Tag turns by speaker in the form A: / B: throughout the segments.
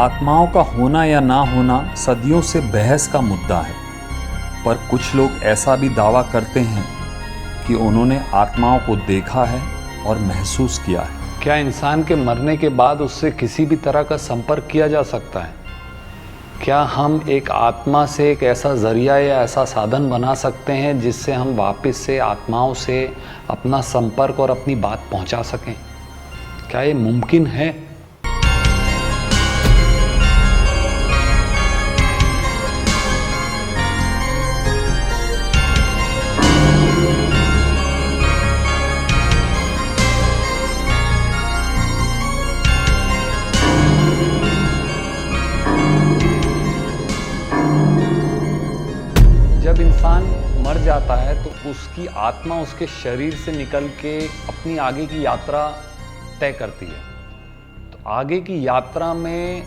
A: आत्माओं का होना या ना होना सदियों से बहस का मुद्दा है, पर कुछ लोग ऐसा भी दावा करते हैं कि उन्होंने आत्माओं को देखा है और महसूस किया है।
B: क्या इंसान के मरने के बाद उससे किसी भी तरह का संपर्क किया जा सकता है? क्या हम एक आत्मा से एक ऐसा जरिया या ऐसा साधन बना सकते हैं जिससे हम वापस से आत्माओं से अपना संपर्क और अपनी बात पहुंचा सकें? क्या ये मुमकिन है? जब इंसान मर जाता है तो उसकी आत्मा उसके शरीर से निकल के अपनी आगे की यात्रा तय करती है। तो आगे की यात्रा में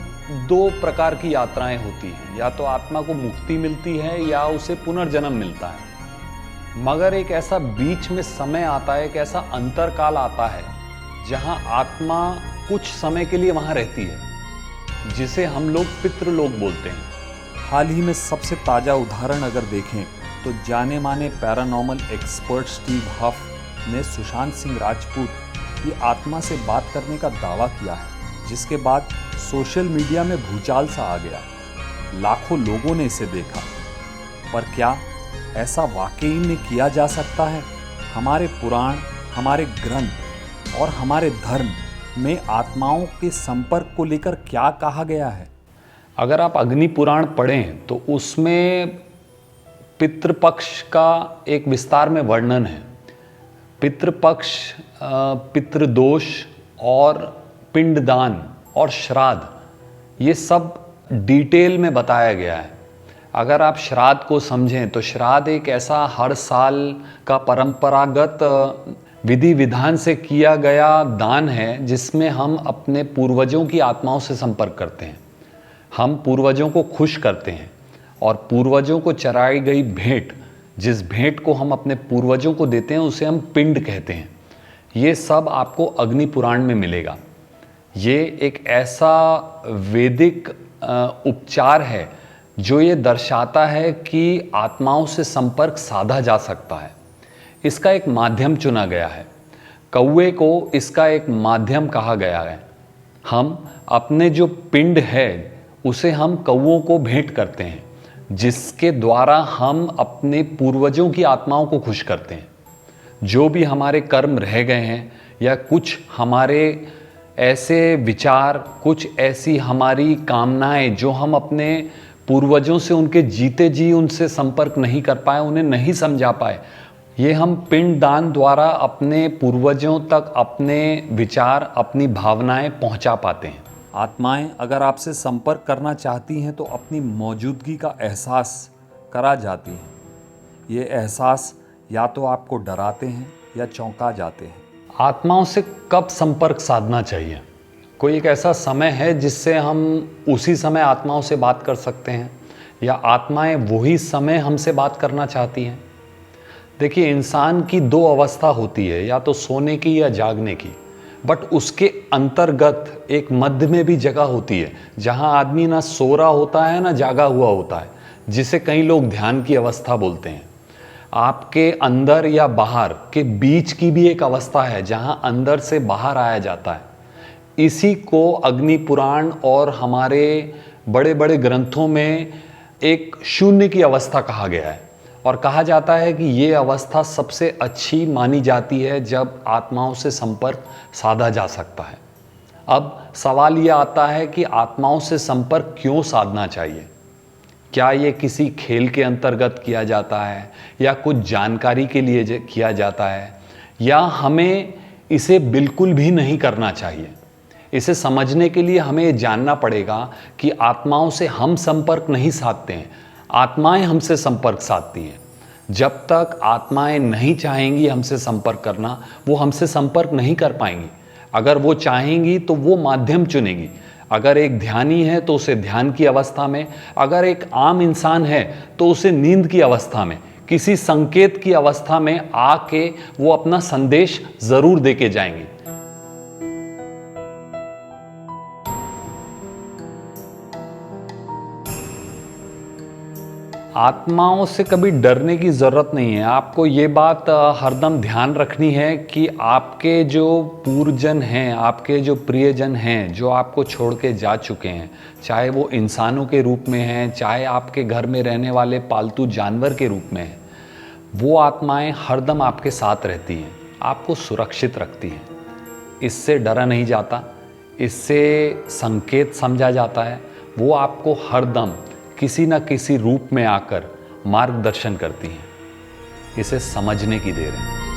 B: दो प्रकार की यात्राएं होती हैं, या तो आत्मा को मुक्ति मिलती है या उसे पुनर्जन्म मिलता है। मगर एक ऐसा बीच में समय आता है, एक ऐसा अंतरकाल आता है जहां आत्मा कुछ समय के लिए वहां रहती है, जिसे हम लोग पितृलोक बोलते हैं।
A: हाल ही में सबसे ताज़ा उदाहरण अगर देखें तो जाने माने पैरानॉर्मल एक्सपर्ट स्टीव हफ ने सुशांत सिंह राजपूत की आत्मा से बात करने का दावा किया है, जिसके बाद सोशल मीडिया में भूचाल सा आ गया। लाखों लोगों ने इसे देखा, पर क्या ऐसा वाकई में किया जा सकता है? हमारे पुराण, हमारे ग्रंथ और हमारे धर्म में आत्माओं के संपर्क को लेकर क्या कहा गया है?
B: अगर आप अग्नि पुराण पढ़ें तो उसमें पितृपक्ष का एक विस्तार में वर्णन है। पितृपक्ष, पितृदोष और पिंडदान और श्राद्ध, ये सब डिटेल में बताया गया है। अगर आप श्राद्ध को समझें तो श्राद्ध एक ऐसा हर साल का परंपरागत विधि विधान से किया गया दान है जिसमें हम अपने पूर्वजों की आत्माओं से संपर्क करते हैं। हम पूर्वजों को खुश करते हैं और पूर्वजों को चढ़ाई गई भेंट, जिस भेंट को हम अपने पूर्वजों को देते हैं, उसे हम पिंड कहते हैं। ये सब आपको अग्नि पुराण में मिलेगा। ये एक ऐसा वैदिक उपचार है जो ये दर्शाता है कि आत्माओं से संपर्क साधा जा सकता है। इसका एक माध्यम चुना गया है। कौवे को इसका एक माध्यम कहा गया है। हम अपने जो पिंड है उसे हम कौवों को भेंट करते हैं, जिसके द्वारा हम अपने पूर्वजों की आत्माओं को खुश करते हैं। जो भी हमारे कर्म रह गए हैं या कुछ हमारे ऐसे विचार, कुछ ऐसी हमारी कामनाएं जो हम अपने पूर्वजों से उनके जीते जी उनसे संपर्क नहीं कर पाए, उन्हें नहीं समझा पाए, ये हम पिंड दान द्वारा अपने पूर्वजों तक अपने विचार, अपनी भावनाएं पहुंचा पाते हैं।
A: आत्माएं अगर आपसे संपर्क करना चाहती हैं तो अपनी मौजूदगी का एहसास करा जाती हैं। ये एहसास या तो आपको डराते हैं या चौंका जाते हैं।
B: आत्माओं से कब संपर्क साधना चाहिए? कोई एक ऐसा समय है जिससे हम उसी समय आत्माओं से बात कर सकते हैं, या आत्माएं वही समय हमसे बात करना चाहती हैं? देखिए, इंसान की दो अवस्था होती है, या तो सोने की या जागने की। बट उसके अंतर्गत एक मध्य में भी जगह होती है जहां आदमी ना सो रहा होता है ना जागा हुआ होता है, जिसे कई लोग ध्यान की अवस्था बोलते हैं। आपके अंदर या बाहर के बीच की भी एक अवस्था है जहां अंदर से बाहर आया जाता है। इसी को अग्नि पुराण और हमारे बड़े बड़े ग्रंथों में एक शून्य की अवस्था कहा गया है, और कहा जाता है कि ये अवस्था सबसे अच्छी मानी जाती है जब आत्माओं से संपर्क साधा जा सकता है। अब सवाल ये आता है कि आत्माओं से संपर्क क्यों साधना चाहिए? क्या ये किसी खेल के अंतर्गत किया जाता है, या कुछ जानकारी के लिए किया जाता है, या हमें इसे बिल्कुल भी नहीं करना चाहिए? इसे समझने के लिए हमें ये जानना पड़ेगा कि आत्माओं से हम संपर्क नहीं साधते हैं, आत्माएं हमसे संपर्क साधती हैं। जब तक आत्माएं नहीं चाहेंगी हमसे संपर्क करना, वो हमसे संपर्क नहीं कर पाएंगी। अगर वो चाहेंगी तो वो माध्यम चुनेंगी। अगर एक ध्यानी है तो उसे ध्यान की अवस्था में, अगर एक आम इंसान है तो उसे नींद की अवस्था में, किसी संकेत की अवस्था में आके वो अपना संदेश जरूर देके जाएंगे। आत्माओं से कभी डरने की ज़रूरत नहीं है। आपको ये बात हरदम ध्यान रखनी है कि आपके जो पूर्वजन हैं, आपके जो प्रियजन हैं, जो आपको छोड़ के जा चुके हैं, चाहे वो इंसानों के रूप में हैं, चाहे आपके घर में रहने वाले पालतू जानवर के रूप में हैं, वो आत्माएं हरदम आपके साथ रहती हैं, आपको सुरक्षित रखती हैं। इससे डरा नहीं जाता, इससे संकेत समझा जाता है। वो आपको हरदम किसी न किसी रूप में आकर मार्गदर्शन करती हैं। इसे समझने की देर है।